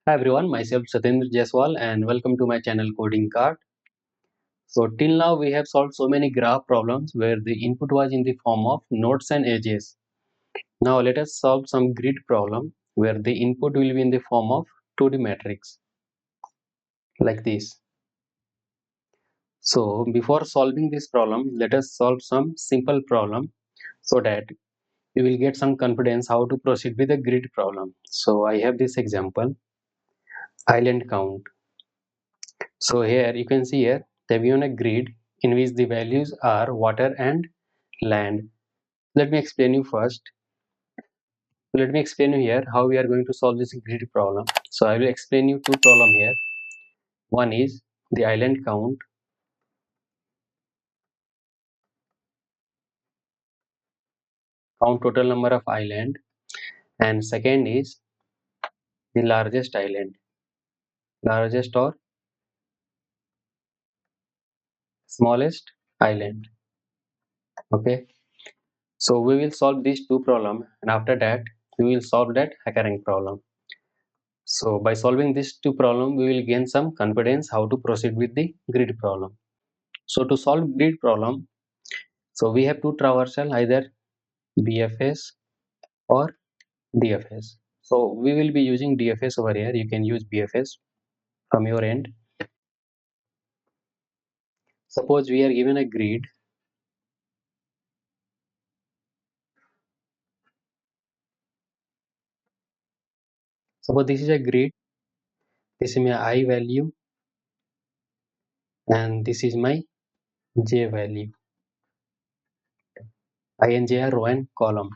Hi everyone, myself Satendra Jaiswal and welcome to my channel Coding Card. So till now we have solved so many graph problems where the input was in the form of nodes and edges. Now let us solve some grid problem where the input will be in the form of 2D matrix like this. So before solving this problem, let us solve some simple problem so that you will get some confidence how to proceed with the grid problem. So I have this example, island count. So here you can see here they have given a grid in which the values are water and land. Let me explain you first. Let me explain you here how we are going to solve this grid problem. So I will explain you two problem here. One is the island count total number of island, and second is the largest island, largest or smallest island. Okay. So we will solve these two problem, and after that we will solve that hackering problem. So by solving these two problems, we will gain some confidence how to proceed with the grid problem. So to solve grid problem, so we have to traversal either BFS or DFS. So we will be using DFS over here. You can use BFS from your end. Suppose we are given a grid. Suppose this is a grid. This is my I value and this is my J value. I and J are row and column.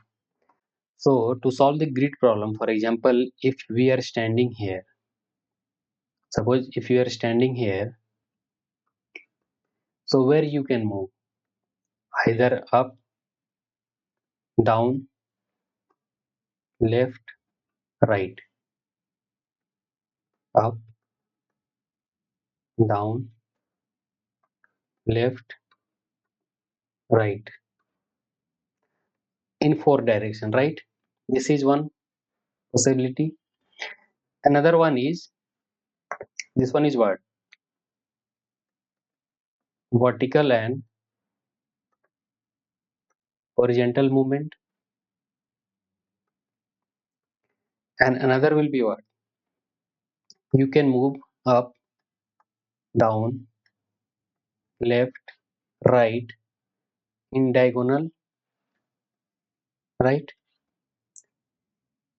So to solve the grid problem, for example, if we are standing here, suppose if you are standing here, so where you can move either up, down, left, right, up, down, left, right, in four direction, right? This is one possibility. Another one is, this one is what? Vertical and horizontal movement. And another will be what? You can move up, down, left, right, in diagonal, right?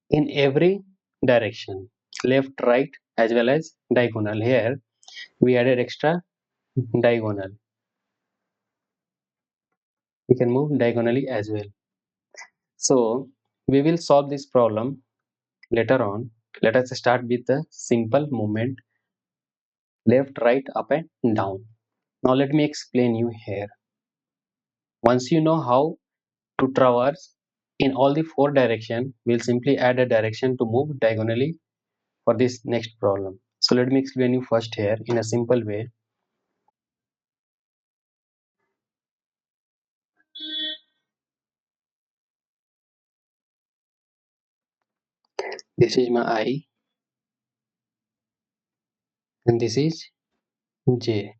In every direction, left, right, as well as diagonal. Here we added extra diagonal. We can move diagonally as well. So we will solve this problem later on. Let us start with the simple movement, left, right, up and down. Now let me explain you here. Once you know how to traverse in all the four direction, we'll simply add a direction to move diagonally for this next problem. So let me explain you first here in a simple way. This is my I and this is J.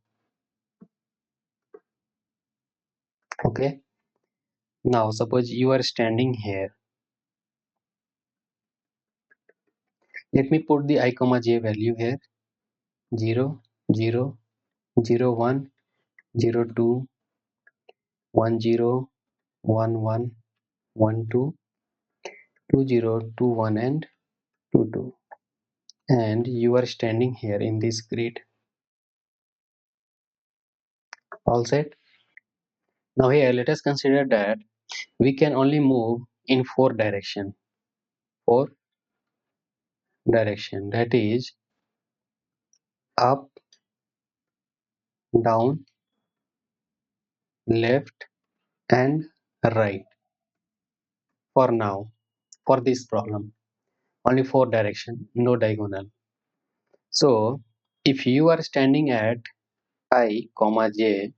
Okay. Now suppose you are standing here. Let me put the I comma J value here. 0, 0, 0, 1, 0, 2, 1, 0, 1, 1, 1, 2, 2, 0, 2, 1 and 2, 2. And you are standing here in this grid. All set. Now here let us consider that we can only move in four direction. Four direction, that is up, down, left and right. For now, for this problem, only four direction, no diagonal. So if you are standing at I comma j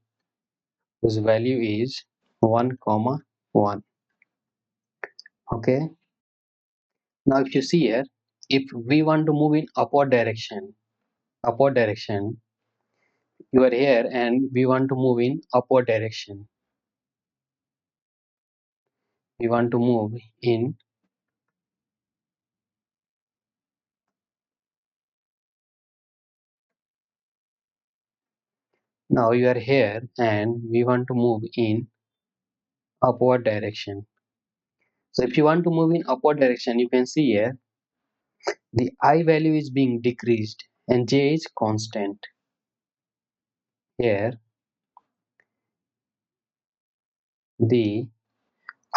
whose value is 1 comma 1. Okay. Now if you see here, if we want to move in upward direction, you are here and we want to move in upward direction. We want to move in now you are here and we want to move in upward direction. So if you want to move in upward direction, you can see here the I value is being decreased and J is constant. Here the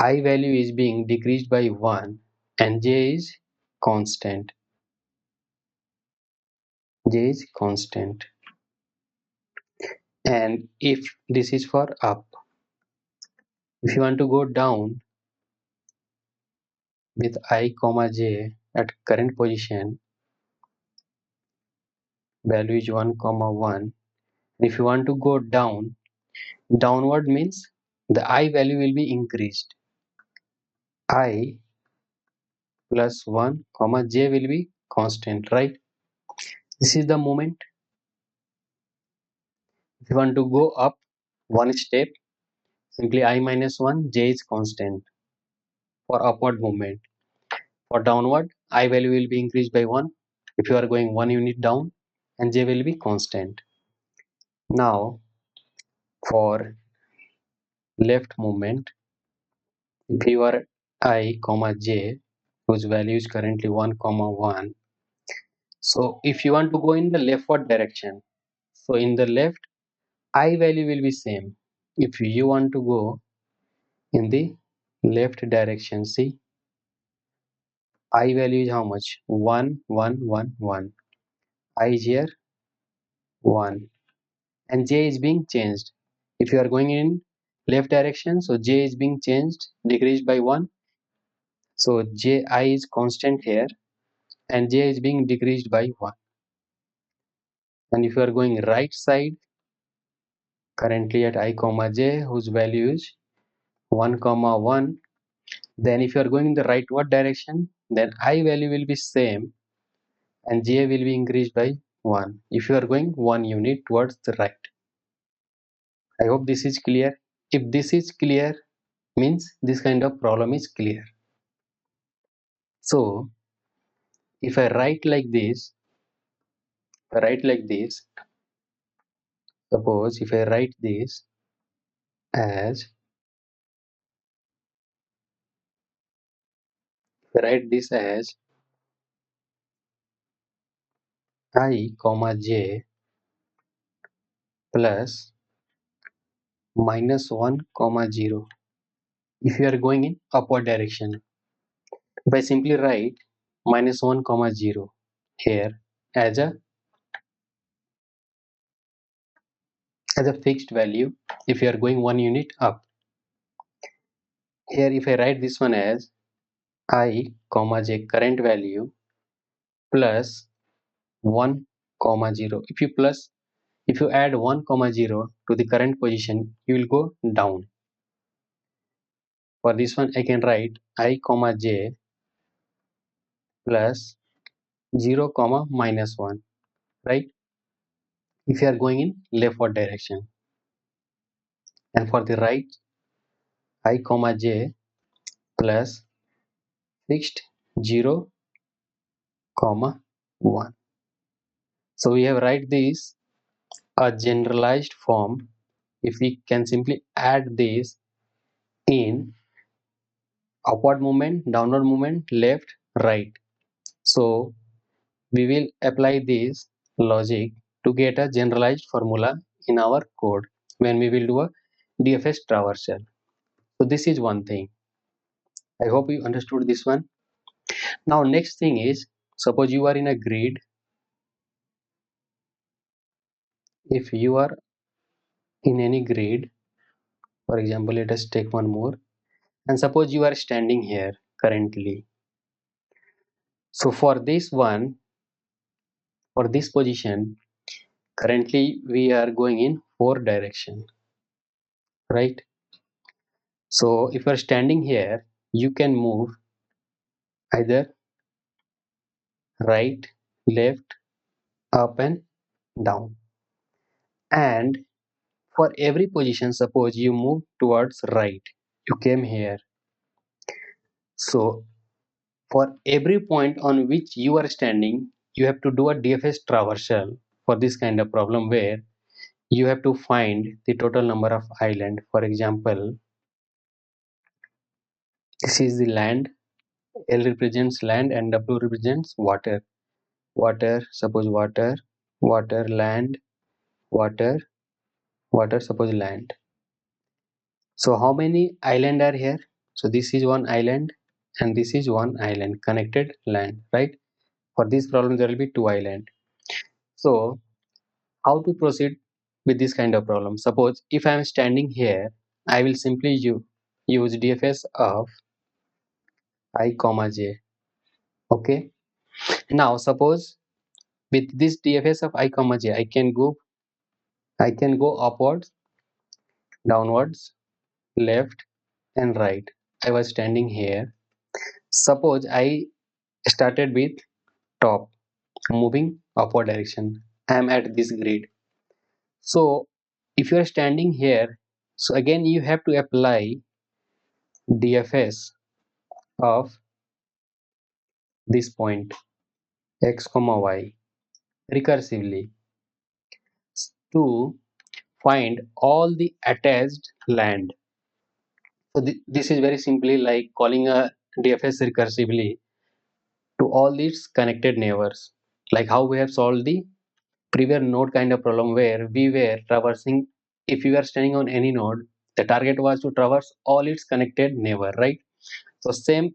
I value is being decreased by 1 and J is constant. J is constant. And if this is for up, if you want to go down with I comma J at current position, value is 1 comma 1. If you want to go downward means the I value will be increased. I plus 1 comma J will be constant, right? This is the moment. If you want to go up one step, simply I minus 1, J is constant for upward movement. For downward, I value will be increased by 1 if you are going 1 unit down and J will be constant. Now for left movement, if you are I comma J whose value is currently 1 comma 1, so if you want to go in the leftward direction, so in the left I value will be same. If you want to go in the left direction, see I value is how much? 1 1 1 1. I is here 1 and J is being changed. If you are going in left direction, so J is being changed, decreased by 1. So Ji is constant here and J is being decreased by 1. And if you are going right side, currently at I comma J whose value is 1 comma 1, then if you are going in the rightward direction, then I value will be same and J will be increased by 1 if you are going 1 unit towards the right. I hope this is clear. If this is clear, means this kind of problem is clear. So if I write like this, suppose if I write this as I comma J plus minus 1 comma 0 if you are going in upward direction. If I simply write minus 1 comma 0 here as a fixed value if you are going 1 unit up. Here if I write this one as I comma J current value plus 1 comma 0. If you add 1 comma 0 to the current position, you will go down. For this one I can write I comma J plus 0 comma minus 1, right? If you are going in leftward direction. And for the right, I comma J plus fixed 0 comma 1. So we have write this a generalized form. If we can simply add this in upward movement, downward movement, left, right. So we will apply this logic to get a generalized formula in our code when we will do a DFS traversal. So this is one thing. I hope you understood this one. Now next thing is, suppose you are in a grid. If you are in any grid, for example, let us take one more, and suppose you are standing here currently. So for this one, for this position, currently we are going in 4 direction, right? So if you are standing here, you can move either right, left, up and down. And for every position, suppose you move towards right, you came here. So for every point on which you are standing, you have to do a DFS traversal for this kind of problem where you have to find the total number of island. For example, this is the land, L represents land and W represents water. Water, suppose water, water, land, water, water, suppose land. So how many island are here? So this is one island and this is one island, connected land, right? For this problem, there will be two island. So how to proceed with this kind of problem? Suppose if I am standing here, I will simply use DFS of I comma j. Okay. Now suppose with this DFS of I comma j, I can go upwards, downwards, left and right. I was standing here. Suppose I started with top, moving upward direction. I am at this grid. So if you are standing here, so again you have to apply DFS of this point x comma y recursively to find all the attached land. So this is very simply like calling a DFS recursively to all its connected neighbors, like how we have solved the previous node kind of problem where we were traversing. If you are standing on any node, the target was to traverse all its connected neighbor, right? So same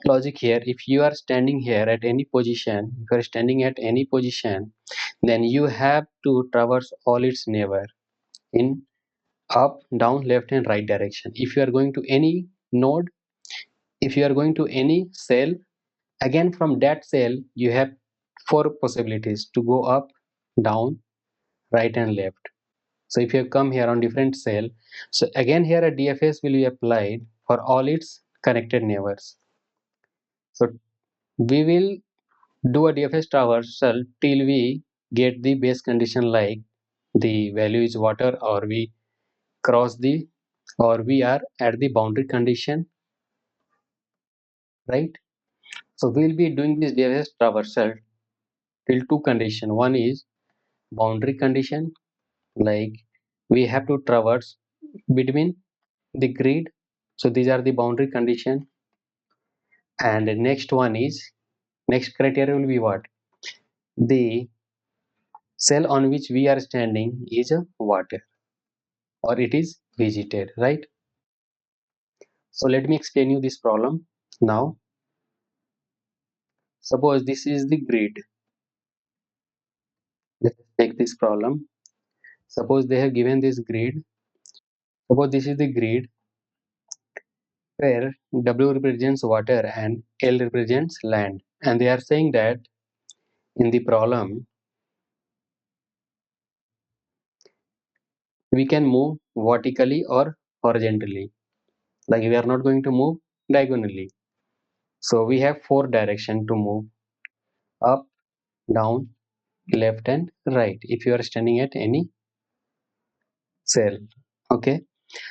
logic here. If you are standing here at any position, if you are standing at any position, then you have to traverse all its neighbor in up, down, left and right direction. If you are going to any node, if you are going to any cell, again from that cell you have four possibilities to go up, down, right and left. So if you have come here on different cell, so again here a DFS will be applied for all its connected neighbors. So we will do a DFS traversal till we get the base condition like the value is water, or we cross the, or we are at the boundary condition, right? So we'll be doing this DFS traversal till two condition. One is boundary condition, like we have to traverse between the grid. So these are the boundary condition. And the next one is, next criteria will be what? The cell on which we are standing is a water or it is visited, right? So let me explain you this problem now. Suppose this is the grid. Let's take this problem. Suppose they have given this grid. Suppose this is the grid where W represents water and L represents land. And they are saying that in the problem, we can move vertically or horizontally. Like we are not going to move diagonally. So we have four direction to move: up, down, left and right if you are standing at any cell. Okay.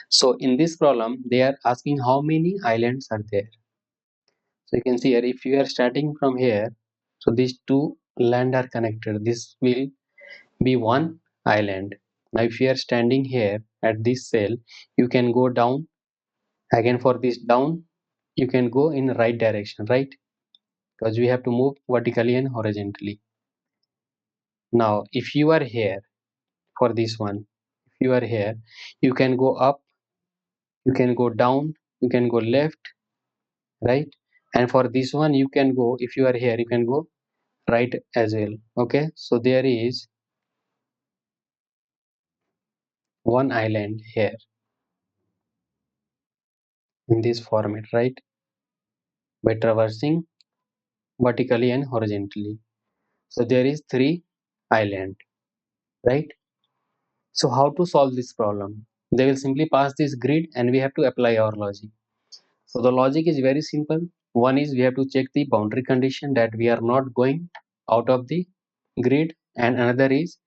So in this problem, they are asking how many islands are there. So you can see here, if you are starting from here, so these two land are connected. This will be one island. Now if you are standing here at this cell, you can go down. Again for this down, you can go in right direction, right? Because we have to move vertically and horizontally. Now if you are here for this one, if you are here, you can go up, you can go down, you can go left, right? And for this one you can go, if you are here you can go right as well. Okay, so there is one island here in this format, right? By traversing vertically and horizontally, so there is three island, right? So how to solve this problem? They will simply pass this grid and we have to apply our logic. So the logic is very simple. One is we have to check the boundary condition that we are not going out of the grid, and another is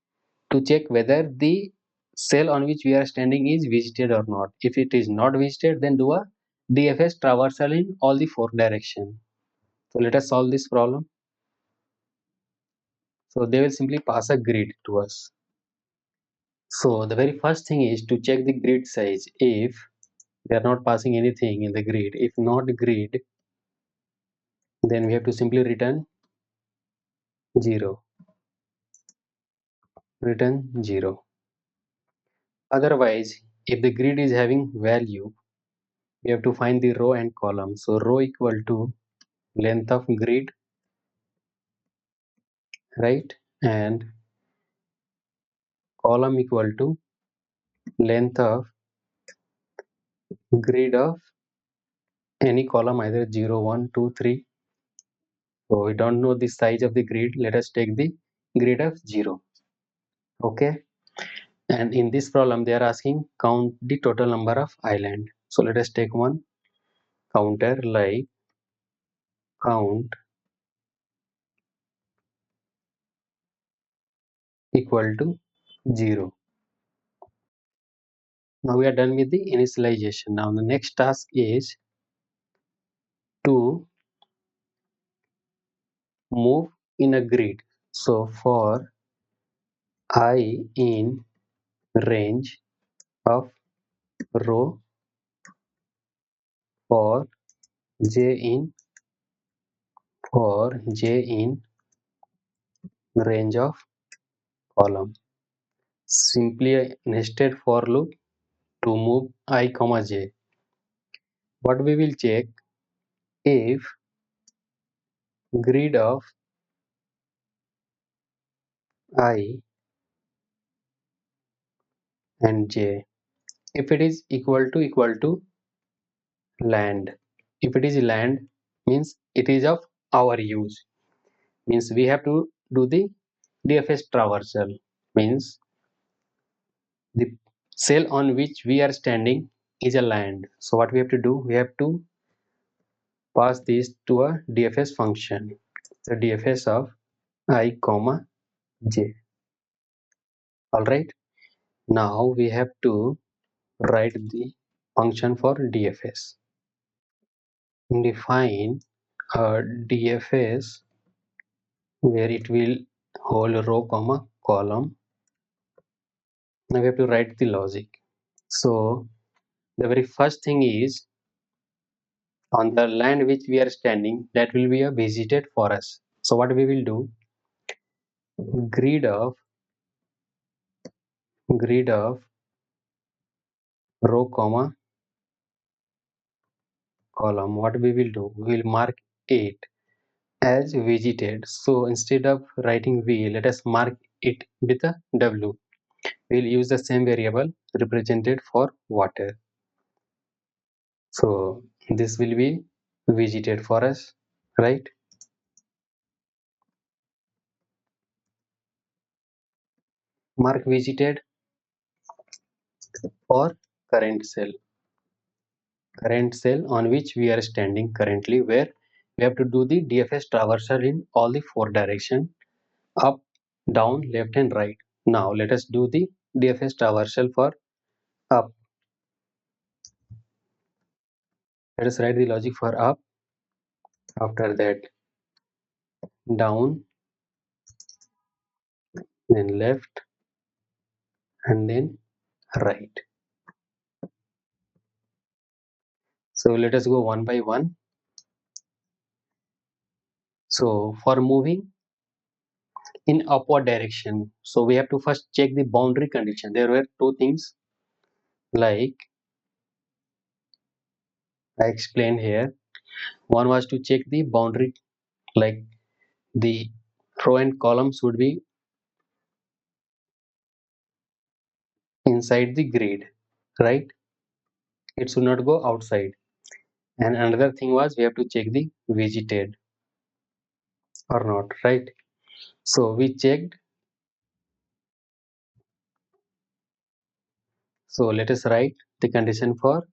to check whether the cell on which we are standing is visited or not. If it is not visited, then do a DFS traversal in all the four directions. So let us solve this problem. So they will simply pass a grid to us. So the very first thing is to check the grid size. If they are not passing anything in the grid, if not grid, then we have to simply return 0. Return 0. Otherwise, if the grid is having value, we have to find the row and column. So row equal to length of grid, right? And column equal to length of grid of any column, either 0, 1, 2, 3. So we don't know the size of the grid. Let us take the grid of 0. Okay. And in this problem, they are asking count the total number of island. So let us take one counter like count equal to 0. Now we are done with the initialization. Now the next task is to move in a grid. So for I in range of row, for j in range of column. Simply a nested for loop to move I comma j. What we will check, if grid of I and j, if it is equal to land. If it is land, means it is of our use, means we have to do the DFS traversal, means the cell on which we are standing is a land. So what we have to do, we have to pass this to a DFS function, the DFS of I comma j. All right, now we have to write the function for DFS. Define a DFS where it will hold row comma column. Now we have to write the logic. So the very first thing is, on the land which we are standing, that will be a visited for us. So what we will do, grid of row comma column, what we will do, we will mark it as visited. So instead of writing v, let us mark it with a w. We'll use the same variable represented for water. So this will be visited for us, right? Mark visited for current cell on which we are standing currently, where we have to do the DFS traversal in all the four direction, up, down, left and right. Now let us do the DFS traversal for up. Let us write the logic for up, after that down, then left, and then right. So let us go one by one. So for moving in upward direction, so we have to first check the boundary condition. There were two things, like I explained here. One was to check the boundary, like the row and column should be inside the grid, right? It should not go outside. And another thing was we have to check the visited or not, right? So we checked. So let us write the condition for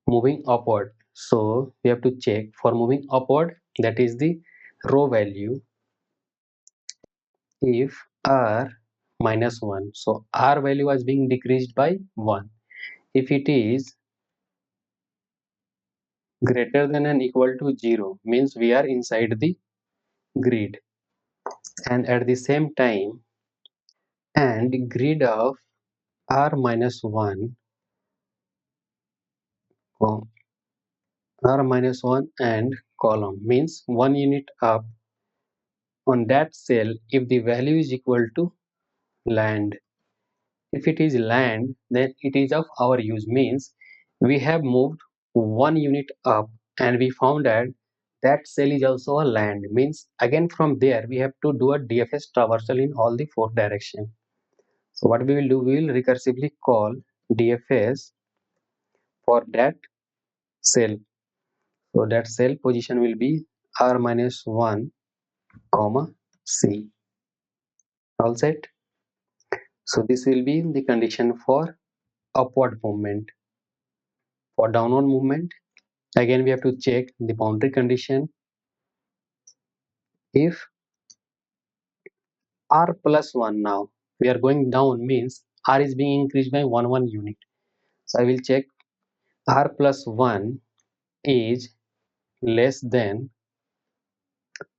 moving upward. So we have to check for moving upward, that is the row value. If r minus 1, so r value was being decreased by 1. If it is greater than and equal to 0, means we are inside the grid. And at the same time, and grid of r minus 1, oh, r minus 1 and column means 1 unit up on that cell if the value is equal to land. If it is land, then it is of our use, means we have moved 1 unit up and we found that that cell is also a land, means again from there we have to do a DFS traversal in all the four directions. So what we will do, we will recursively call DFS for that cell. So that cell position will be r minus 1 comma c. All set. So this will be the condition for upward movement. For downward movement, again we have to check the boundary condition. If r plus 1, now we are going down, means r is being increased by 1 unit. So I will check r plus 1 is less than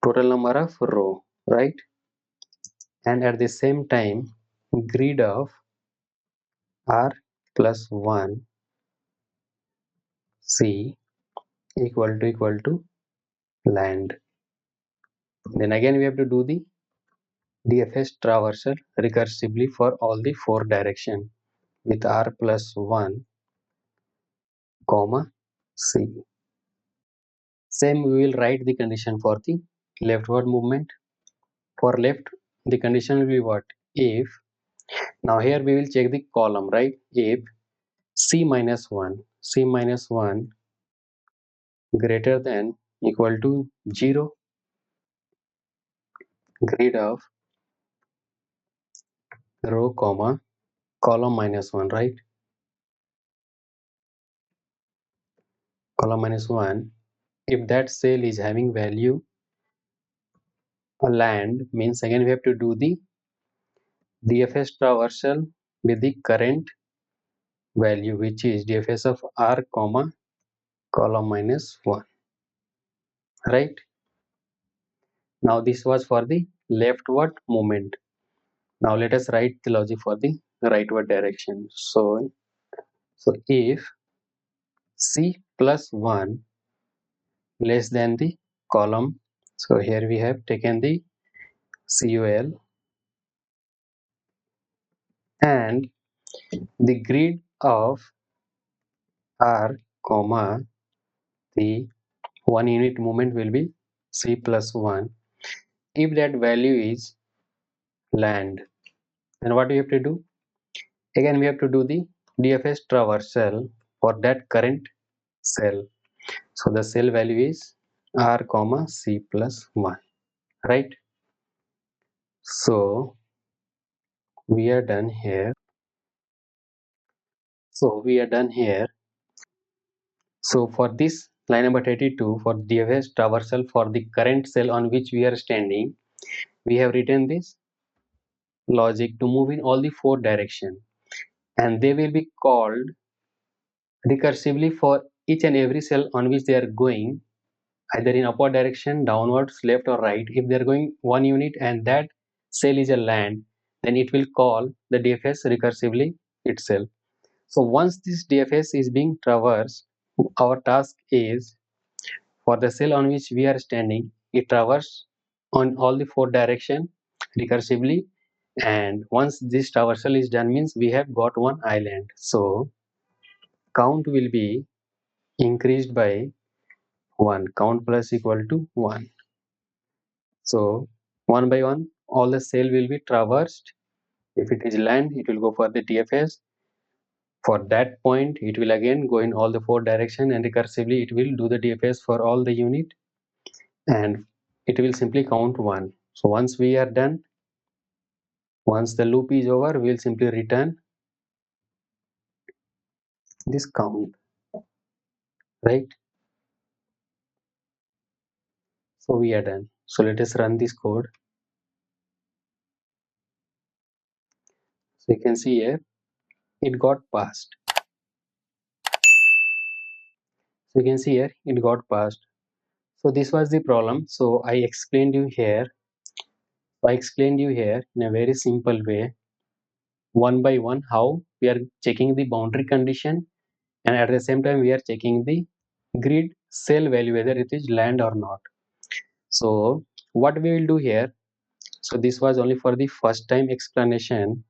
total number of row, right? And at the same time, grid of r plus 1 c equal to land. Then again we have to do the DFS traversal recursively for all the four direction with r plus 1 comma c. Same we will write the condition for the leftward movement. For left, the condition will be what? If, now here we will check the column, right? If c minus 1 greater than equal to 0, grid of row comma column minus 1, right? Column minus 1, if that cell is having value a land, means again we have to do the DFS traversal with the current value, which is DFS of r comma column minus 1, right? Now this was for the leftward movement. Now let us write the logic for the rightward direction. So if c plus 1 less than the column, so here we have taken the COL, and the grid of r comma the 1 unit movement will be c plus 1. If that value is land, then what we have to do? Again we have to do the DFS traversal for that current cell. So the cell value is r comma c plus 1, right? So we are done here. So for this line number 32, for DFS traversal for the current cell on which we are standing, we have written this logic to move in all the four directions, and they will be called recursively for each and every cell on which they are going, either in upward direction, downwards, left or right. If they are going 1 unit and that cell is a land, then it will call the DFS recursively itself. So once this DFS is being traversed, our task is for the cell on which we are standing, it traverses on all the four direction recursively, and once this traversal is done, means we have got one island. So count will be increased by 1, count plus equal to 1. So one by one all the cell will be traversed. If it is land, it will go for the DFS. For that point, it will again go in all the four direction, and recursively it will do the DFS for all the unit, and it will simply count 1. So once we are done, once the loop is over, we will simply return this count, right? So we are done. So let us run this code. So you can see here it got passed. So you can see here it got passed. So this was the problem. So I explained you here. I explained you here in a very simple way, one by one, how we are checking the boundary condition, and at the same time we are checking the grid cell value, whether it is land or not. So what we will do here, so this was only for the first time explanation.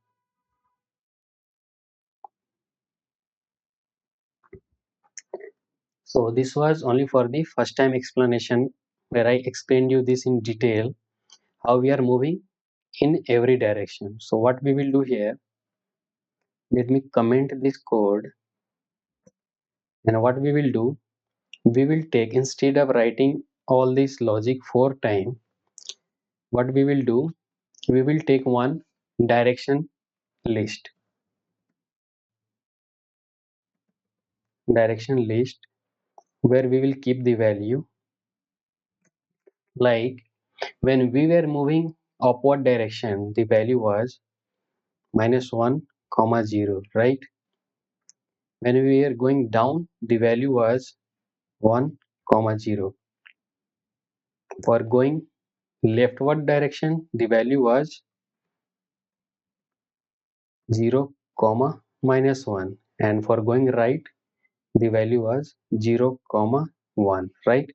So this was only for the first time explanation where I explained you this in detail, how we are moving in every direction. So what we will do here, let me comment this code, and what we will do, we will take, instead of writing all this logic 4 times, what we will do, we will take one direction list, where we will keep the value, like when we were moving upward direction the value was -1 comma 0, right? When we were going down the value was 1 comma 0. For going leftward direction the value was 0 comma -1, and for going right the value was 0 comma 1, right?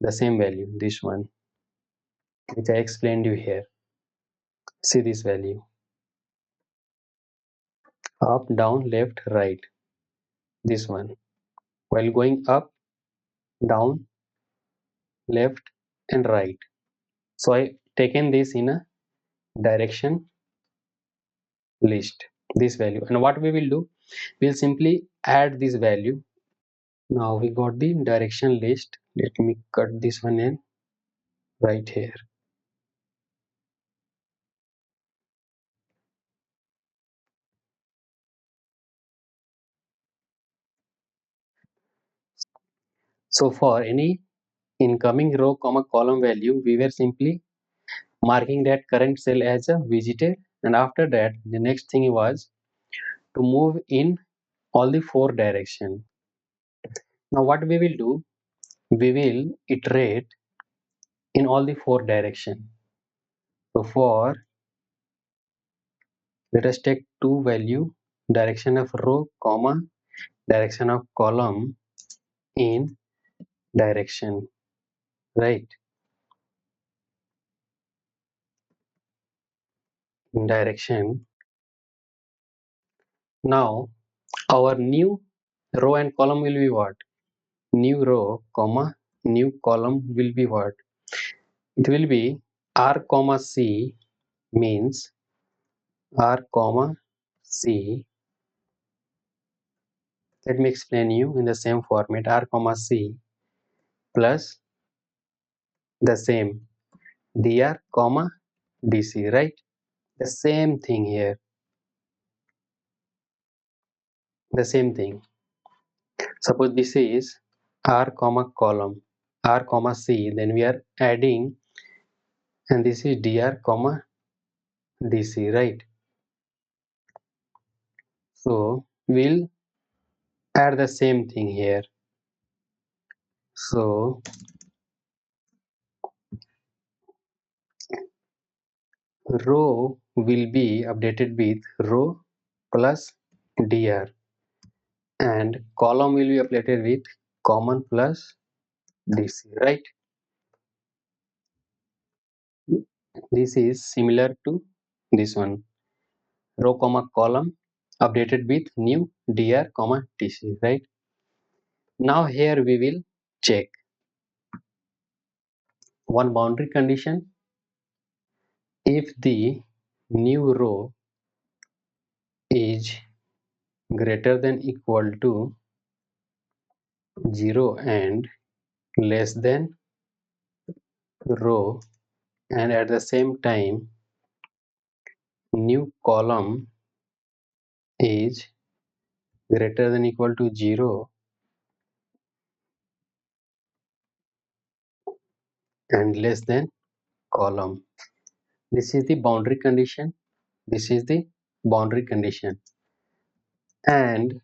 The same value, this one which I explained you here. See this value, up, down, left, right, this one. While going up, down, left and right, so I taken this in a direction list, this value, and what we will do, we'll simply add this value. Now we got the direction list. Let me cut this one in right here. So for any incoming row comma column value, we were simply marking that current cell as a visited, and after that the next thing was to move in all the 4 direction. Now what we will do, we will iterate in all the 4 direction. So for, let us take two value, direction of row comma direction of column in direction, right? In direction. Now our new row and column will be what? New row comma new column will be what? It will be r comma c, means r comma c. Let me explain you in the same format, r comma c plus the same dr comma dc, right? The same thing here, the same thing. Suppose this is r comma column, r comma c, then we are adding, and this is dr comma dc, right? So we'll add the same thing here. So row will be updated with row plus dr, and column will be updated with common plus dc, right? This is similar to this one, row comma column updated with new dr comma dc, right? Now here we will check one boundary condition. If the new row is greater than equal to 0 and less than row, and at the same time new column is greater than equal to 0, and less than column. This is the boundary condition. This is the boundary condition. And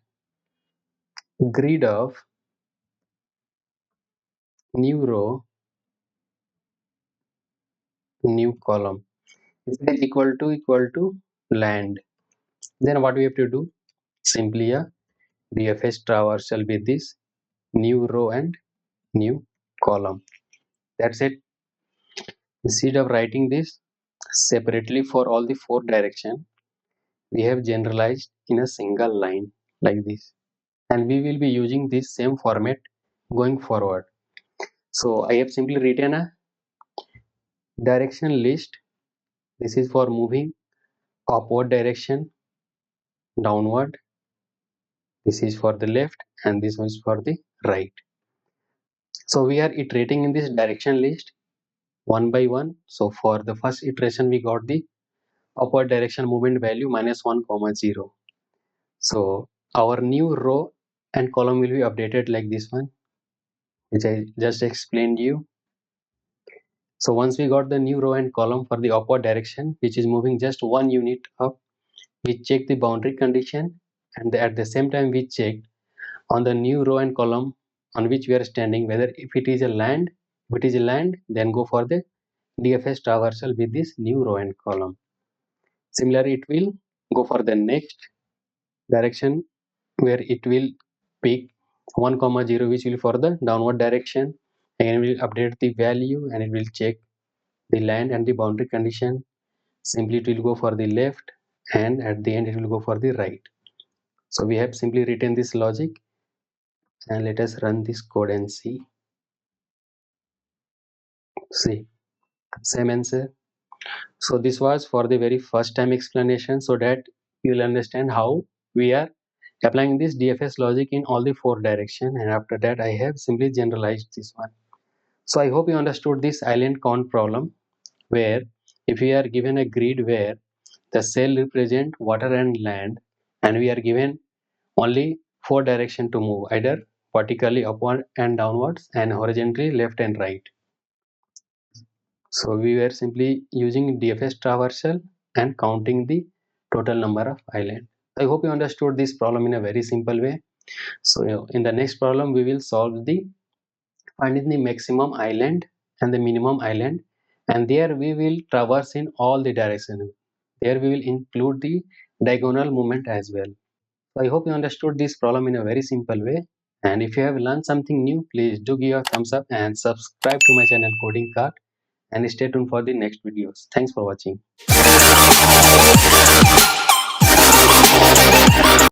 grid of new row, new column. If it is equal to land, then what we have to do? Simply a DFS traversal with this new row and new column. That's it. Instead of writing this separately for all the four direction, we have generalized in a single line like this. And we will be using this same format going forward. So I have simply written a direction list. This is for moving upward direction, downward. This is for the left and this one is for the right. So we are iterating in this direction list one by one. So for the first iteration, we got the upward direction movement value -1, 0. So our new row and column will be updated like this one, which I just explained you. So once we got the new row and column for the upward direction, which is moving just 1 unit up, we check the boundary condition, and at the same time we check on the new row and column on which we are standing whether if it is a land. If it is a land, then go for the DFS traversal with this new row and column. Similarly, it will go for the next direction where it will pick 1, 0, which will for the downward direction, and will update the value and it will check the land and the boundary condition. Simply it will go for the left, and at the end it will go for the right. So we have simply written this logic, and let us run this code and see. Same answer. So this was for the very first time explanation, so that you will understand how we are applying this DFS logic in all the four direction, and after that I have simply generalized this one. So I hope you understood this island count problem, where if we are given a grid where the cell represent water and land, and we are given only four direction to move, either vertically upward and downwards and horizontally left and right. So we were simply using DFS traversal and counting the total number of islands. I hope you understood this problem in a very simple way. So in the next problem, we will solve the finding the maximum island and the minimum island, and there we will traverse in all the directions. There we will include the diagonal movement as well. So I hope you understood this problem in a very simple way. And if you have learned something new, please do give a thumbs up and subscribe to my channel Coding Cart, and stay tuned for the next videos. Thanks for watching.